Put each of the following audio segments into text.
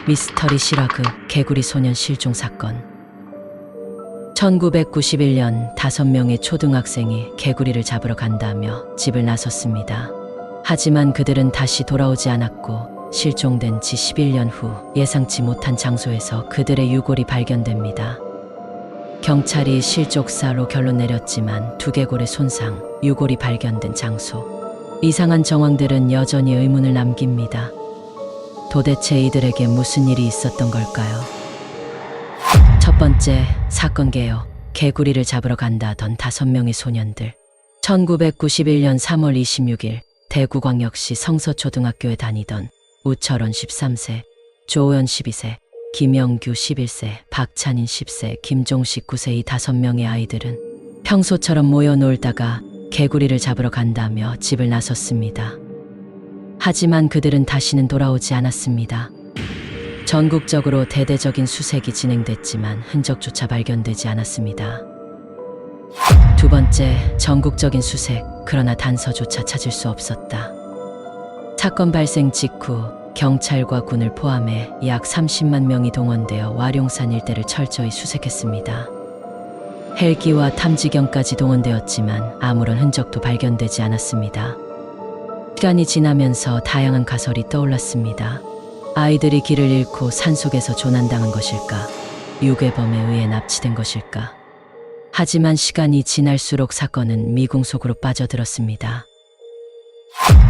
미스터리 실화극 개구리 소년 실종 사건. 1991년 5명의 초등학생이 개구리를 잡으러 간다며 집을 나섰습니다. 하지만 그들은 다시 돌아오지 않았고 실종된 지 11년 후 예상치 못한 장소에서 그들의 유골이 발견됩니다. 경찰이 실족사로 결론 내렸지만 두개골의 손상, 유골이 발견된 장소, 이상한 정황들은 여전히 의문을 남깁니다. 도대체 이들에게 무슨 일이 있었던 걸까요? 첫 번째, 사건 개요. 개구리를 잡으러 간다던 5명의 소년들. 1991년 3월 26일 대구광역시 성서초등학교에 다니던 우철원 13세, 조호연 12세, 김영규 11세, 박찬인 10세, 김종식 9세 이 5명의 아이들은 평소처럼 모여 놀다가 개구리를 잡으러 간다며 집을 나섰습니다. 하지만 그들은 다시는 돌아오지 않았습니다. 전국적으로 대대적인 수색이 진행됐지만 흔적조차 발견되지 않았습니다. 두 번째, 전국적인 수색, 그러나 단서조차 찾을 수 없었다. 사건 발생 직후 경찰과 군을 포함해 약 30만 명이 동원되어 와룡산 일대를 철저히 수색했습니다. 헬기와 탐지경까지 동원되었지만 아무런 흔적도 발견되지 않았습니다. 시간이 지나면서 다양한 가설이 떠올랐습니다. 아이들이 길을 잃고 산속에서 조난당한 것일까? 유괴범에 의해 납치된 것일까? 하지만 시간이 지날수록 사건은 미궁 속으로 빠져들었습니다.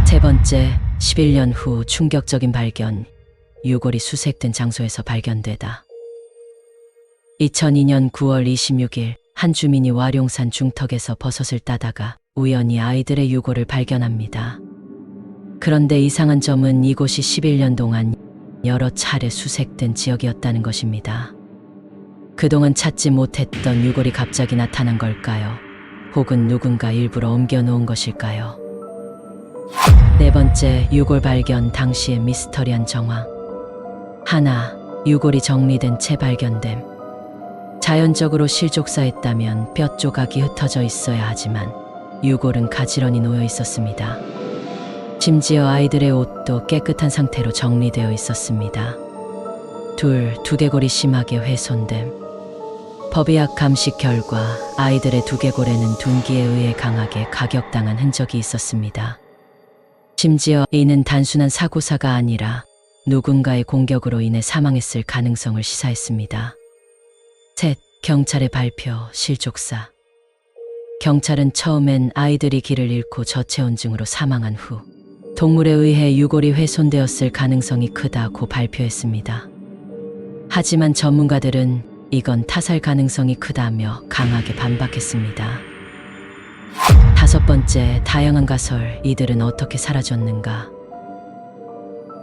세 번째, 11년 후 충격적인 발견, 유골이 수색된 장소에서 발견되다. 2002년 9월 26일 한 주민이 와룡산 중턱에서 버섯을 따다가 우연히 아이들의 유골을 발견합니다. 그런데 이상한 점은 이곳이 11년 동안 여러 차례 수색된 지역이었다는 것입니다. 그동안 찾지 못했던 유골이 갑자기 나타난 걸까요? 혹은 누군가 일부러 옮겨놓은 것일까요? 네 번째, 유골 발견 당시의 미스터리한 정황. 하나, 유골이 정리된 채 발견됨. 자연적으로 실족사했다면 뼈 조각이 흩어져 있어야 하지만 유골은 가지런히 놓여 있었습니다. 심지어 아이들의 옷도 깨끗한 상태로 정리되어 있었습니다. 둘, 두개골이 심하게 훼손됨. 법의학 감식 결과 아이들의 두개골에는 둔기에 의해 강하게 가격당한 흔적이 있었습니다. 심지어 이는 단순한 사고사가 아니라 누군가의 공격으로 인해 사망했을 가능성을 시사했습니다. 셋, 경찰의 발표, 실족사. 경찰은 처음엔 아이들이 길을 잃고 저체온증으로 사망한 후 동물에 의해 유골이 훼손되었을 가능성이 크다고 발표했습니다. 하지만 전문가들은 이건 타살 가능성이 크다며 강하게 반박했습니다. 다섯 번째, 다양한 가설, 이들은 어떻게 사라졌는가?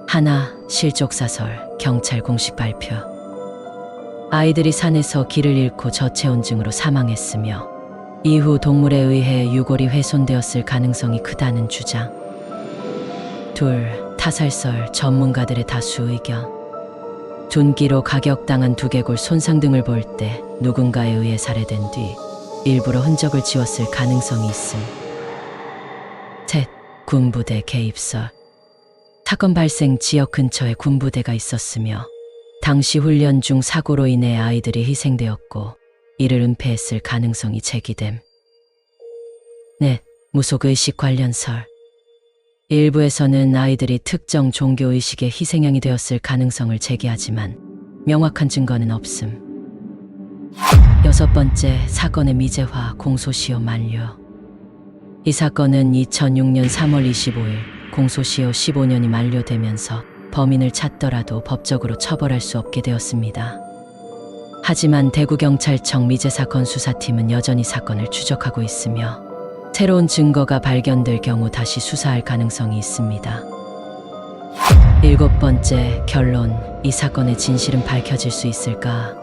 하나, 실족사설, 경찰 공식 발표. 아이들이 산에서 길을 잃고 저체온증으로 사망했으며 이후 동물에 의해 유골이 훼손되었을 가능성이 크다는 주장. 둘, 타살설, 전문가들의 다수 의견. 둔기로 가격당한 두개골 손상 등을 볼 때 누군가에 의해 살해된 뒤 일부러 흔적을 지웠을 가능성이 있음. 셋, 군부대 개입설. 사건 발생 지역 근처에 군부대가 있었으며 당시 훈련 중 사고로 인해 아이들이 희생되었고 이를 은폐했을 가능성이 제기됨. 넷, 무속의식 관련 설. 일부에서는 아이들이 특정 종교의식의 희생양이 되었을 가능성을 제기하지만 명확한 증거는 없음. 여섯 번째, 사건의 미제화, 공소시효 만료. 이 사건은 2006년 3월 25일 공소시효 15년이 만료되면서 범인을 찾더라도 법적으로 처벌할 수 없게 되었습니다. 하지만 대구경찰청 미제사건 수사팀은 여전히 사건을 추적하고 있으며 새로운 증거가 발견될 경우 다시 수사할 가능성이 있습니다. 일곱 번째, 결론, 이 사건의 진실은 밝혀질 수 있을까?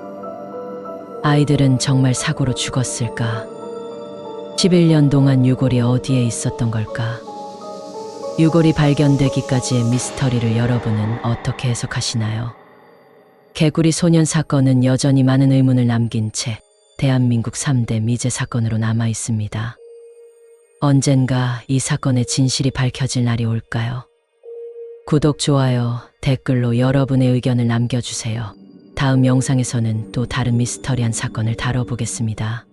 아이들은 정말 사고로 죽었을까? 11년 동안 유골이 어디에 있었던 걸까? 유골이 발견되기까지의 미스터리를 여러분은 어떻게 해석하시나요? 개구리 소년 사건은 여전히 많은 의문을 남긴 채 대한민국 3대 미제 사건으로 남아 있습니다. 언젠가 이 사건의 진실이 밝혀질 날이 올까요? 구독, 좋아요, 댓글로 여러분의 의견을 남겨주세요. 다음 영상에서는 또 다른 미스터리한 사건을 다뤄보겠습니다.